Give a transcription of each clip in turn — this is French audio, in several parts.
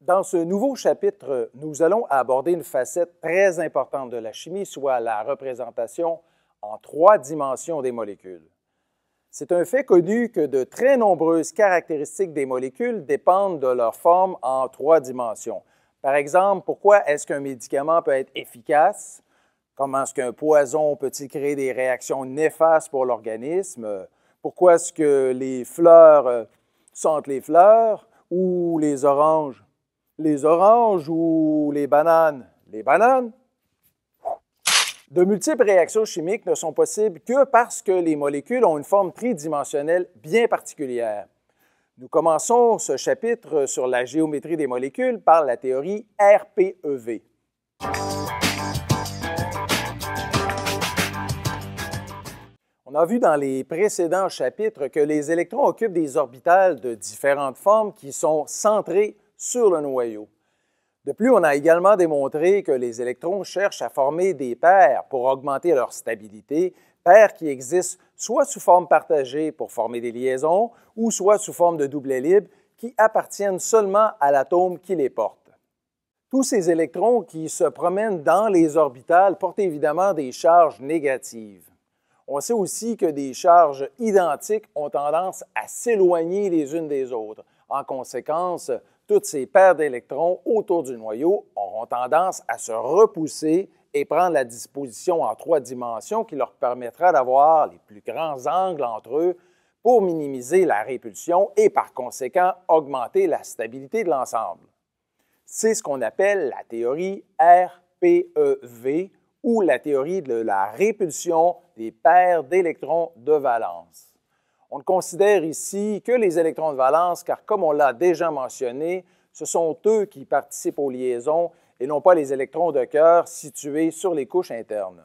Dans ce nouveau chapitre, nous allons aborder une facette très importante de la chimie, soit la représentation en 3 dimensions des molécules. C'est un fait connu que de très nombreuses caractéristiques des molécules dépendent de leur forme en 3 dimensions. Par exemple, pourquoi est-ce qu'un médicament peut être efficace? Comment est-ce qu'un poison peut-il créer des réactions néfastes pour l'organisme? Pourquoi est-ce que les fleurs sentent les fleurs ou les oranges? Les oranges ou les bananes? Les bananes? De multiples réactions chimiques ne sont possibles que parce que les molécules ont une forme tridimensionnelle bien particulière. Nous commençons ce chapitre sur la géométrie des molécules par la théorie RPEV. On a vu dans les précédents chapitres que les électrons occupent des orbitales de différentes formes qui sont centrées sur le noyau. De plus, on a également démontré que les électrons cherchent à former des paires pour augmenter leur stabilité, paires qui existent soit sous forme partagée pour former des liaisons ou soit sous forme de doublets libres qui appartiennent seulement à l'atome qui les porte. Tous ces électrons qui se promènent dans les orbitales portent évidemment des charges négatives. On sait aussi que des charges identiques ont tendance à s'éloigner les unes des autres. En conséquence, toutes ces paires d'électrons autour du noyau auront tendance à se repousser et prendre la disposition en 3 dimensions qui leur permettra d'avoir les plus grands angles entre eux pour minimiser la répulsion et par conséquent augmenter la stabilité de l'ensemble. C'est ce qu'on appelle la théorie RPEV ou la théorie de la répulsion des paires d'électrons de valence. On ne considère ici que les électrons de valence car, comme on l'a déjà mentionné, ce sont eux qui participent aux liaisons et non pas les électrons de cœur situés sur les couches internes.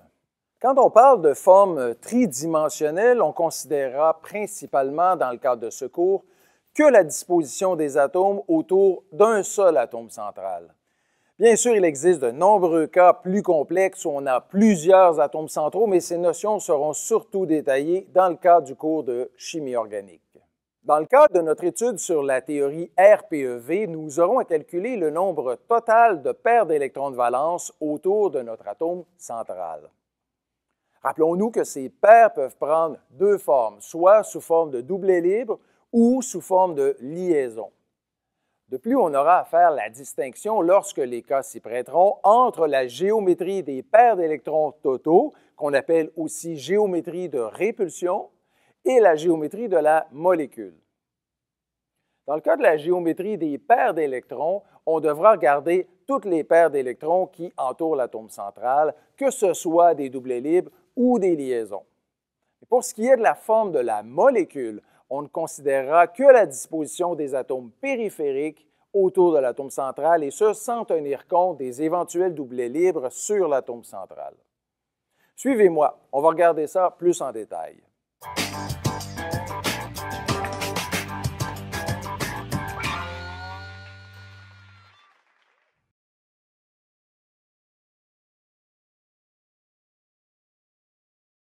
Quand on parle de forme tridimensionnelle, on considérera principalement, dans le cadre de ce cours, que la disposition des atomes autour d'un seul atome central. Bien sûr, il existe de nombreux cas plus complexes où on a plusieurs atomes centraux, mais ces notions seront surtout détaillées dans le cadre du cours de chimie organique. Dans le cadre de notre étude sur la théorie RPEV, nous aurons à calculer le nombre total de paires d'électrons de valence autour de notre atome central. Rappelons-nous que ces paires peuvent prendre 2 formes, soit sous forme de doublets libres ou sous forme de liaison. De plus, on aura à faire la distinction, lorsque les cas s'y prêteront, entre la géométrie des paires d'électrons totaux, qu'on appelle aussi géométrie de répulsion, et la géométrie de la molécule. Dans le cas de la géométrie des paires d'électrons, on devra regarder toutes les paires d'électrons qui entourent l'atome central, que ce soit des doublets libres ou des liaisons. Et pour ce qui est de la forme de la molécule, on ne considérera que la disposition des atomes périphériques autour de l'atome central, et ce, sans tenir compte des éventuels doublets libres sur l'atome central. Suivez-moi, on va regarder ça plus en détail.